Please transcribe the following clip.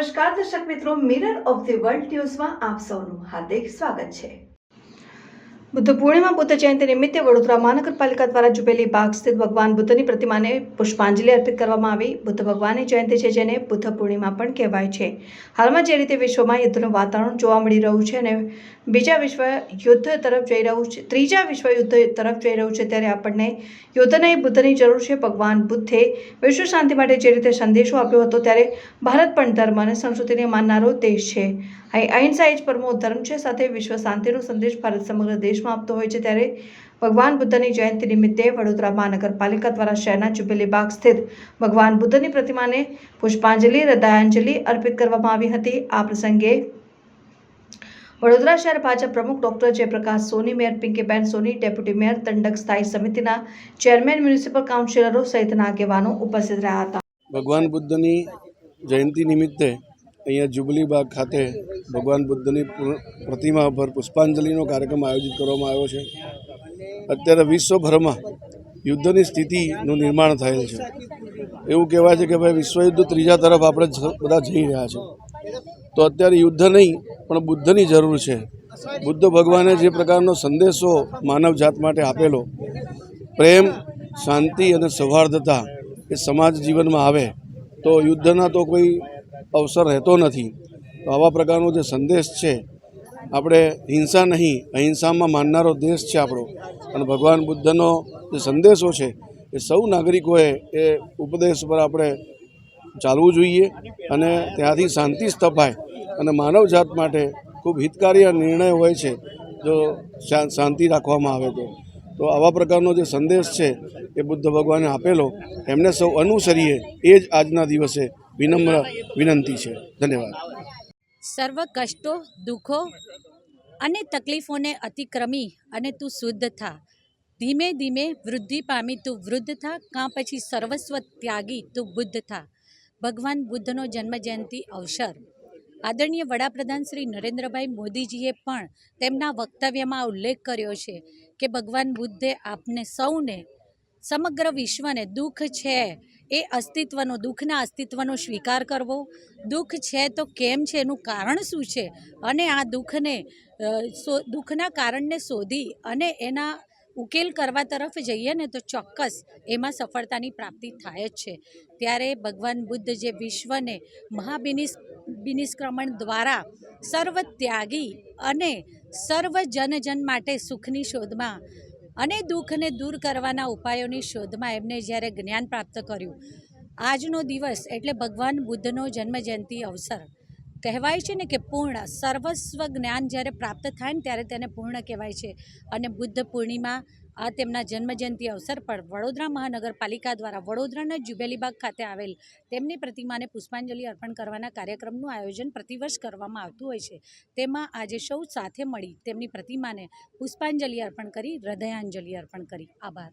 નમસ્કાર દર્શક મિત્રો, મિરર ઓફ ધી વર્લ્ડ ન્યૂઝમાં આપ સૌનું હાર્દિક સ્વાગત છે। બુદ્ધ પૂર્ણિમા બુદ્ધ જયંતિ નિમિત્તે વડોદરા મહાનગરપાલિકા દ્વારા જુબેલી બાગ સ્થિત ભગવાન બુદ્ધની પ્રતિમાને પુષ્પાંજલિ અર્પિત કરવામાં આવી। બુદ્ધ ભગવાનની જયંતિ છે, જેને બુદ્ધ પૂર્ણિમા પણ કહેવાય છે। હાલમાં જે રીતે વિશ્વમાં યુદ્ધનું વાતાવરણ જોવા મળી રહ્યું છે અને ત્રીજા વિશ્વ યુદ્ધ તરફ જઈ રહ્યું છે, ત્યારે આપણને યુદ્ધ નહીં બુદ્ધની જરૂર છે। ભગવાન બુદ્ધે વિશ્વ શાંતિ માટે જે રીતે સંદેશો આપ્યો હતો, ત્યારે ભારત પણ ધર્મ અને સંસ્કૃતિને માનનારો દેશ છે। અહિંસા એ જ પરમો ધર્મ છે। સાથે વિશ્વ શાંતિનો સંદેશ ભારત સમગ્ર દેશમાં આપતો હોય છે। ત્યારે ભગવાન બુદ્ધની જયંતિ નિમિત્તે વડોદરા મહાનગરપાલિકા દ્વારા શહેરના જુબેલી બાગ સ્થિત ભગવાન બુદ્ધની પ્રતિમાને પુષ્પાંજલિ હૃદયાંજલિ અર્પિત કરવામાં આવી હતી। આ પ્રસંગે વડોદરા શહેર ભાજપ પ્રમુખ ડોક્ટર જયપ્રકાશ સોની, મેયર પિંકીબેન સોની, ડેપ્યુટી મેયર તંડક સ્થાયી સમિતિના ચેરમેન, મ્યુનિસિપલ કાઉન્સિલરો સહિતના આગેવાનો ઉપસ્થિત રહ્યા હતા। ભગવાન બુદ્ધની જયંતિ નિમિત્તે અહીંયા જુબલી બાગ ખાતે ભગવાન બુદ્ધની પ્રતિમા પર પુષ્પાંજલિનો કાર્યક્રમ આયોજિત કરવામાં આવ્યો છે। અત્યારે વિશ્વભરમાં યુદ્ધની સ્થિતિનું નિર્માણ થયેલ છે। એવું કહેવાય છે કે ભાઈ વિશ્વયુદ્ધ ત્રીજા તરફ આપણે બધા જઈ રહ્યા છે, તો અત્યારે યુદ્ધ નહીં પણ બુદ્ધની જરૂર છે। બુદ્ધ ભગવાને જે પ્રકારનો સંદેશો માનવ જાત માટે આપેલો, પ્રેમ, શાંતિ અને સૌહાર્દતા એ સમાજ જીવનમાં આવે તો યુદ્ધના તો કોઈ અવસર રહેતો નથી। તો આવા પ્રકારનો જે સંદેશ છે, આપણે હિંસા નહીં અહિંસામાં માનનારો દેશ છે આપણો, અને ભગવાન બુદ્ધનો જે સંદેશો છે એ સૌ નાગરિકોએ એ ઉપદેશ પર આપણે ચાલવું જોઈએ અને ત્યાંથી શાંતિ સ્થપાય અને માનવ જાત માટે ખૂબ હિતકારી નિર્ણય હોય છે જો શાંતિ રાખવામાં આવે તો આવા પ્રકારનો જે સંદેશ છે એ બુદ્ધ ભગવાને આપેલો, એમને સૌ અનુસરીએ એ જ આજના દિવસે વિનમ્ર વિનંતી છે। ધન્યવાદ। સર્વ કષ્ટો, દુઃખો અને તકલીફોને અતિક્રમી અને તું શુદ્ધ થા, ધીમે ધીમે વૃદ્ધિ પામી તું વૃદ્ધ થા, કાં પછી સર્વસ્વ ત્યાગી તું બુદ્ધ થા। ભગવાન બુદ્ધનો જન્મજયંતિ અવસર આદરણીય વડાપ્રધાન શ્રી નરેન્દ્રભાઈ મોદીજીએ પણ તેમના વક્તવ્યમાં ઉલ્લેખ કર્યો છે કે ભગવાન બુદ્ધે આપને સૌને, સમગ્ર વિશ્વને દુઃખ છે એ અસ્તિત્વનો, દુઃખના અસ્તિત્વનો સ્વીકાર કરવો, દુઃખ છે તો કેમ છે, એનું કારણ શું છે, અને આ દુઃખના કારણને શોધી અને એના ઉકેલ કરવા તરફ જઈએ ને તો ચોક્કસ એમાં સફળતાની પ્રાપ્તિ થાય જ છે। ત્યારે ભગવાન બુદ્ધ જે વિશ્વને મહાબિનિષ્ક્રમણ દ્વારા સર્વ ત્યાગી અને સર્વ જન માટે સુખની શોધમાં અને દુઃખને દૂર કરવાના ઉપાયોની શોધમાં એમને જ્યારે જ્ઞાન પ્રાપ્ત કર્યું, આજનો દિવસ એટલે ભગવાન બુદ્ધનો જન્મજયંતિ અવસર કહેવાય છે ને કે પૂર્ણ સર્વસ્વ જ્ઞાન જ્યારે પ્રાપ્ત થાય ને ત્યારે તેને પૂર્ણ કહેવાય છે। અને બુદ્ધ પૂર્ણિમા આ તેમના જન્મજયંતિ અવસર પર વડોદરા મહાનગરપાલિકા દ્વારા વડોદરાના જુબેલીબાગ ખાતે આવેલ તેમની પ્રતિમાને પુષ્પાંજલિ અર્પણ કરવાના કાર્યક્રમનું આયોજન પ્રતિવર્ષ કરવામાં આવતું હોય છે। તેમાં આજે સૌ સાથે મળી તેમની પ્રતિમાને પુષ્પાંજલિ અર્પણ કરી, હૃદયાંજલિ અર્પણ કરી। આભાર।